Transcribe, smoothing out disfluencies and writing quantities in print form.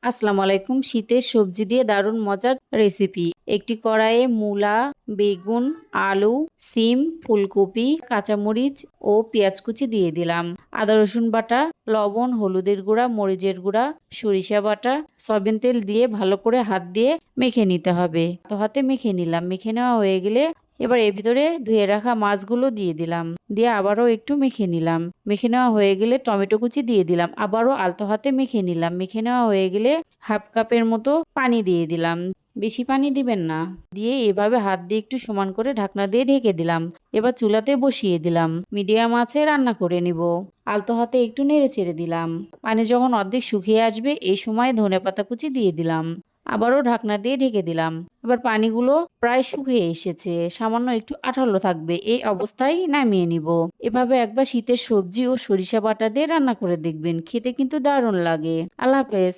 আসসালামু আলাইকুম। শীতের সবজি দিয়ে দারুণ মজার রেসিপি। একটি কড়াইয়ে মূলা, বেগুন, আলু, সিম, ফুলকপি, কাঁচামরিচ ও পেঁয়াজ কুচি দিয়ে দিলাম। আদা রসুন বাটা, লবণ, হলুদের গুঁড়া, মরিচের গুঁড়া, সরিষা বাটা, সয়াবিন তেল দিয়ে ভালো করে হাত দিয়ে মেখে নিতে হবে। তো হাতে মেখে নিলাম। মেখে নেওয়া হয়ে গেলে এবার এর ভিতরে ধুয়ে রাখা মাছগুলো দিয়ে দিলাম। দিয়ে আবারও একটু মেখে নিলাম। মেখে নেওয়া হয়ে গেলে টমেটো কুচি দিয়ে দিলাম। আবারও আলতো হাতে মেখে নিলাম। মেখে নেওয়া হয়ে গেলে হাফ কাপের মতো পানি দিয়ে দিলাম। বেশি পানি দিবেন না। দিয়ে এভাবে হাত দিয়ে একটু সমান করে ঢাকনা দিয়ে ঢেকে দিলাম। এবার চুলাতে বসিয়ে দিলাম। মিডিয়াম আঁচে রান্না করে নিব। আলতো হাতে একটু নেড়ে চেড়ে দিলাম। পানি যখন অর্ধেক শুকিয়ে আসবে এই সময় ধনেপাতা কুচি দিয়ে দিলাম। আবারও ঢাকনা দিয়ে ঢেকে দিলাম। এবার পানিগুলো প্রায় শুকিয়ে এসেছে, সামান্য একটু আঠালো থাকবে, এই অবস্থায় নামিয়ে নিব। এভাবে একবার শীতের সবজি ও সরিষা বাটা দিয়ে রান্না করে দেখবেন, খেতে কিন্তু দারুণ লাগে। আল্লাহ হাফেজ।